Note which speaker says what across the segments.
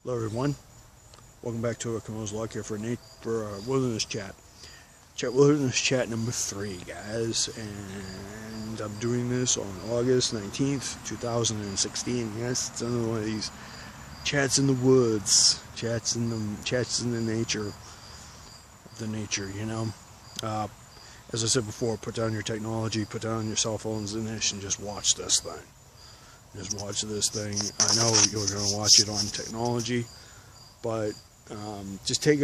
Speaker 1: Hello everyone, welcome back to Kamo's Log here for Wilderness Chat. Wilderness Chat number 3, guys, and I'm doing this on August 19th, 2016. Yes, it's another one of these chats in the woods, chats in the nature, you know. As I said before, put down your technology, put down your cell phones and this, and just watch this thing. Just watch this thing. I know you're going to watch it on technology, but just take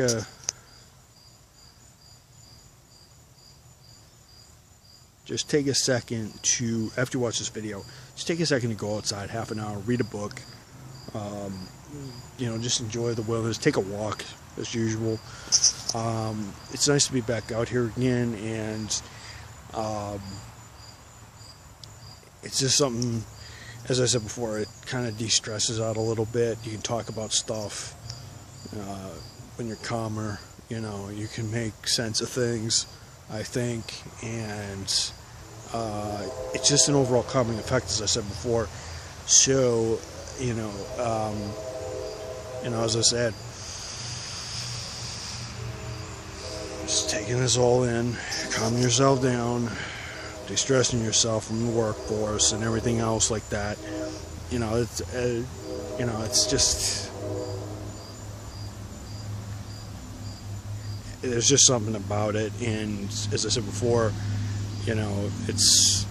Speaker 1: a second to, after you watch this video, just take a second to go outside, half an hour, read a book, you know, just enjoy the wilderness, take a walk as usual. It's nice to be back out here again, and it's just something, as I said before, it kind of de-stresses out a little bit. You can talk about stuff when you're calmer, you know, you can make sense of things, I think, and it's just an overall calming effect, as I said before. So, you know, as I said, just taking this all in, calming yourself down, de-stressing yourself from the workforce and everything else like that. You know, it's it's just, there's just something about it. And as I said before, you know, it's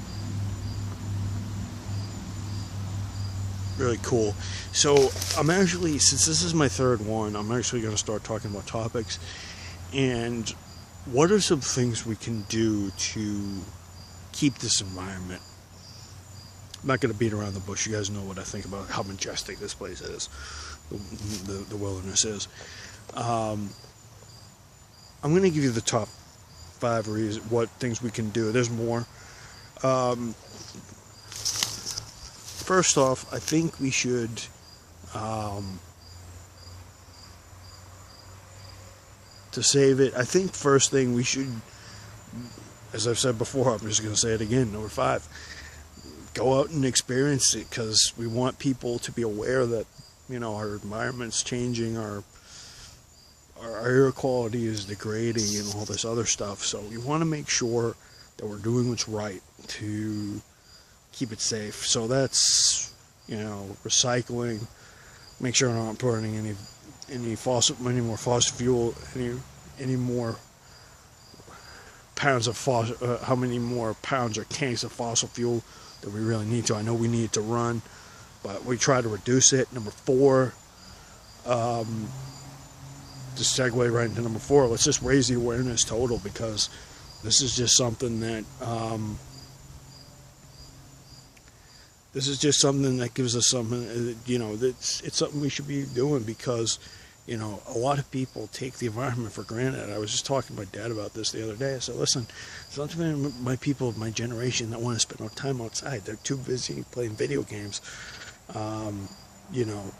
Speaker 1: really cool. So I'm actually, since this is my third one, I'm actually going to start talking about topics and what are some things we can do to keep this environment. I'm not going to beat around the bush. You guys know what I think about how majestic this place is, the wilderness is. I'm going to give you the top 5 reasons, what things we can do. There's more. First off, I think we should to save it, I think first thing we should, as I've said before, I'm just going to say it again, number 5, go out and experience it, because we want people to be aware that, you know, our environment's changing, our air quality is degrading and all this other stuff. So we want to make sure that we're doing what's right to keep it safe. So that's, you know, recycling, make sure we're not burning any more fossil fuel, any more pounds of fossil, how many more pounds or tanks of fossil fuel that we really need to. I know we need to run, but we try to reduce it. Number 4, to segue right into number 4, let's just raise the awareness total, because this is just something that gives us something, you know, it's something we should be doing, because, you know, a lot of people take the environment for granted. I was just talking to my dad about this the other day. I said, listen, there's not too many of my people of my generation that want to spend no time outside. They're too busy playing video games. You know,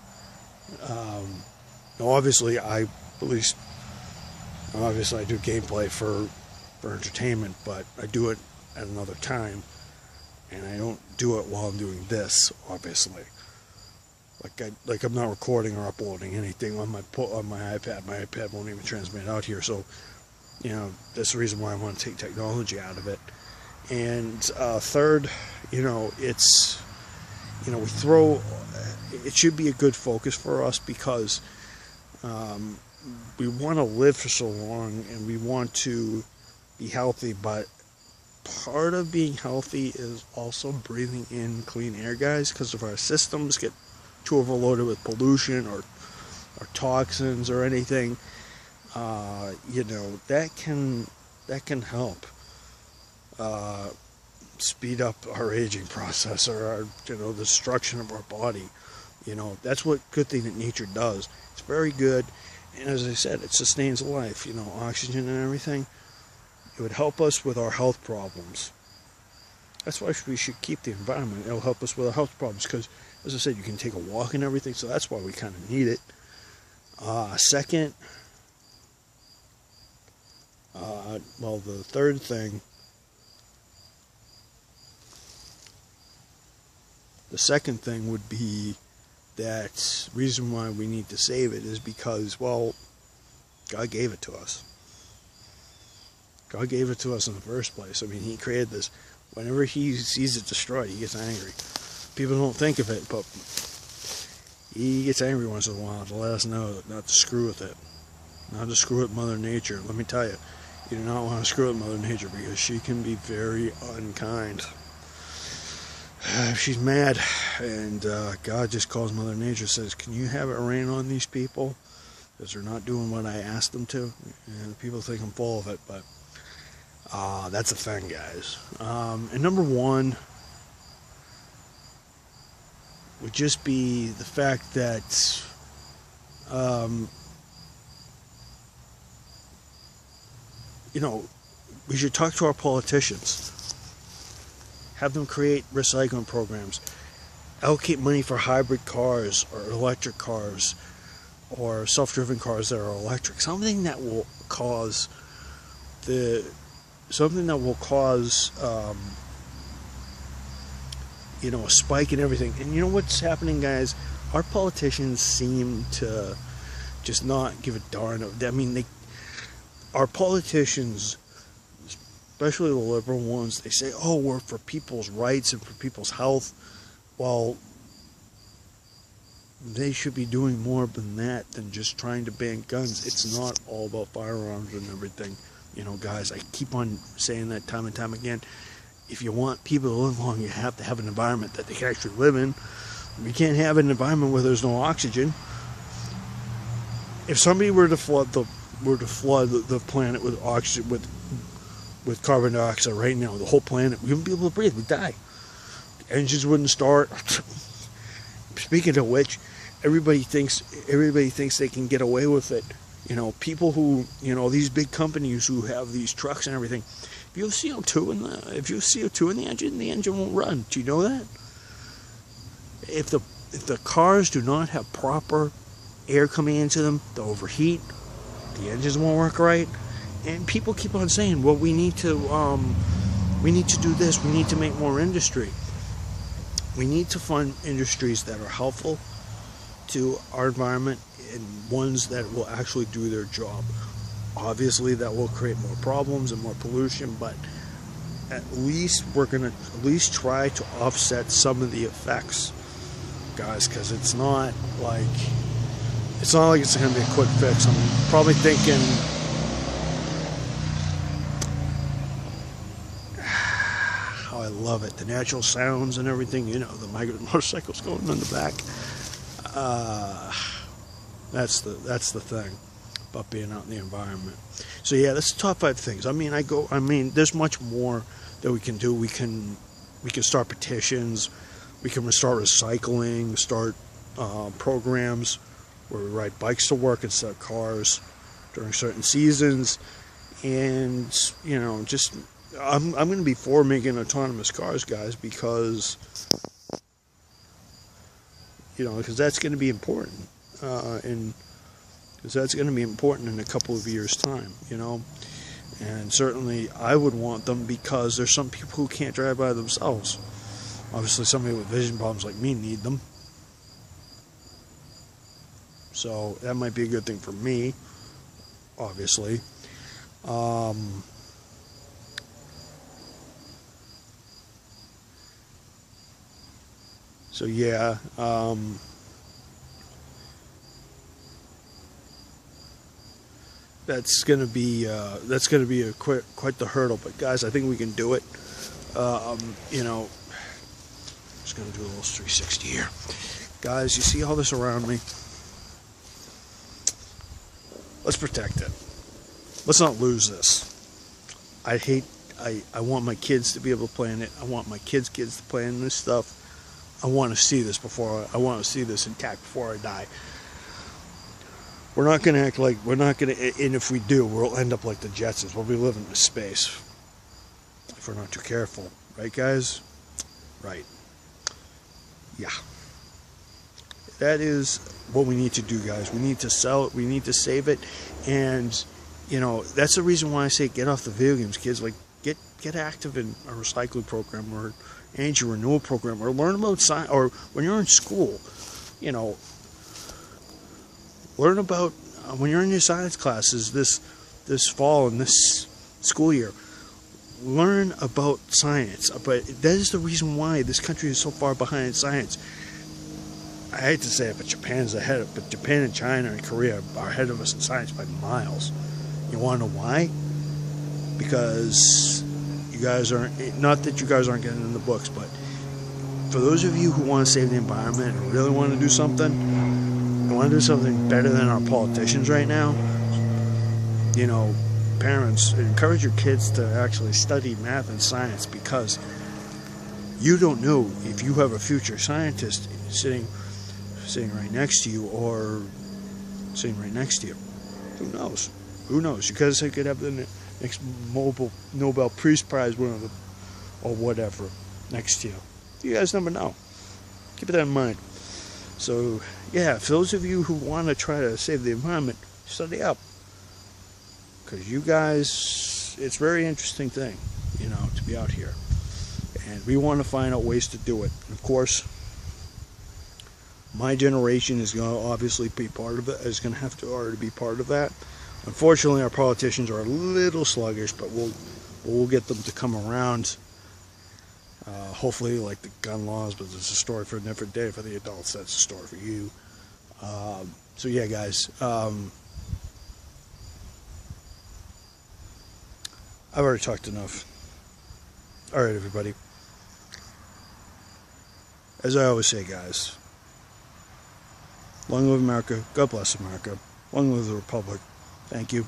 Speaker 1: obviously I do gameplay for entertainment, but I do it at another time, and I don't do it while I'm doing this, obviously. Like I'm not recording or uploading anything on my iPad. My iPad won't even transmit out here. So, you know, that's the reason why I want to take technology out of it. And third, you know, it's, you know, it should be a good focus for us, because we want to live for so long and we want to be healthy, but part of being healthy is also breathing in clean air, guys, because if our systems get too overloaded with pollution or toxins or anything, you know, that can help speed up our aging process, or our, you know, the destruction of our body. You know, that's what good thing that nature does. It's very good, and as I said, it sustains life. You know, oxygen and everything. It would help us with our health problems. That's why we should keep the environment. It'll help us with our health problems, because, as I said, you can take a walk and everything, so that's why we kind of need it. Second, well, the third thing, the second thing would be that reason why we need to save it is because, well, God gave it to us. God gave it to us in the first place. I mean, He created this. Whenever He sees it destroyed, He gets angry. People don't think of it, but He gets angry once in a while to let us know not to screw with it. Not to screw with Mother Nature. Let me tell you, you do not want to screw with Mother Nature because she can be very unkind. She's mad, and God just calls Mother Nature, says, can you have it rain on these people? Because they're not doing what I asked them to. And people think I'm full of it, but that's a thing, guys. And number one would just be the fact that we should talk to our politicians. Have them create recycling programs. Allocate money for hybrid cars or electric cars or self-driven cars that are electric. Something that will cause a spike in everything. And you know what's happening, guys? Our politicians seem to just not give a darn. I mean, our politicians, especially the liberal ones, they say, oh, we're for people's rights and for people's health. Well, they should be doing more than that, than just trying to ban guns. It's not all about firearms and everything. Guys, I keep on saying that time and time again. If you want people to live long, you have to have an environment that they can actually live in. We can't have an environment where there's no oxygen. If somebody were to flood the planet with oxygen, with carbon dioxide right now, the whole planet, we wouldn't be able to breathe. We'd die. The engines wouldn't start. Speaking of which, everybody thinks they can get away with it. People who, these big companies who have these trucks and everything. If you have CO2 in the engine won't run. Do you know that? If the cars do not have proper air coming into them, they'll overheat. The engines won't work right. And people keep on saying, well, we need to do this. We need to make more industry. We need to fund industries that are helpful to our environment and ones that will actually do their job. Obviously, that will create more problems and more pollution, but at least we're going to try to offset some of the effects, guys, because it's not like it's going to be a quick fix. I'm probably thinking how I love it, the natural sounds and everything, the motorcycles going in the back. That's the thing about being out in the environment. So yeah, that's the top 5 things. I mean, there's much more that we can do. We can start petitions. We can start recycling. Start programs where we ride bikes to work instead of cars during certain seasons. And just I'm going to be for making autonomous cars, guys, because that's going to be important. Because that's going to be important in a couple of years' time, And certainly I would want them because there's some people who can't drive by themselves. Obviously somebody with vision problems like me need them. So that might be a good thing for me, obviously. So yeah, that's gonna be quite the hurdle. But guys, I think we can do it. Just gonna do a little 360 here, guys. You see all this around me? Let's protect it. Let's not lose this. I want my kids to be able to play in it. I want my kids' kids to play in this stuff. I want to see this intact before I die. We're not going to act like and if we do, we'll end up like the Jetsons. We'll be living in space if we're not too careful. Right, guys? Right. Yeah. That is what we need to do, guys. We need to sell it. We need to save it. And, that's the reason why I say get off the video games, kids. Like, get active in a recycling program or energy renewal program, or learn about science. Or when you're in school, you know, learn about when you're in your science classes this fall and this school year. Learn about science. But that is the reason why this country is so far behind in science. I hate to say it, but Japan and China and Korea are ahead of us in science by miles. You want to know why? Because you guys aren't, not that you guys aren't getting in the books, but for those of you who want to save the environment and really want to do something, and want to do something better than our politicians right now, you know, parents, encourage your kids to actually study math and science, because you don't know if you have a future scientist sitting right next to you or sitting right next to you. Who knows? Who knows? You guys could have the next Nobel Peace Prize winner or whatever next to you. You guys never know. Keep that in mind. So, yeah, for those of you who want to try to save the environment, study up. Because you guys, it's a very interesting thing, you know, to be out here. And we want to find out ways to do it. And of course, my generation is going to obviously be part of it, is going to have to already be part of that. Unfortunately, our politicians are a little sluggish, but we'll get them to come around. Hopefully, like the gun laws, but it's a story for a different day for the adults. That's a story for you. So yeah, guys. I've already talked enough. All right, everybody. As I always say, guys, long live America. God bless America. Long live the Republic. Thank you,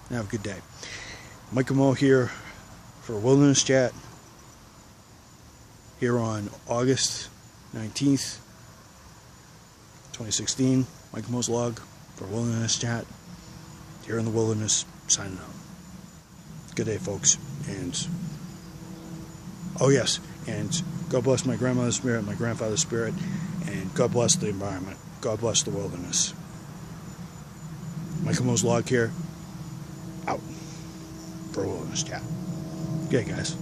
Speaker 1: and have a good day. Michael Mo here for Wilderness Chat here on August 19th, 2016. Michael Mo's log for Wilderness Chat here in the wilderness, signing out. Good day, folks. And, oh yes, and God bless my grandmother's spirit, my grandfather's spirit, and God bless the environment. God bless the wilderness. Michael Mo's log here, out for Wilderness Chat. Okay, guys.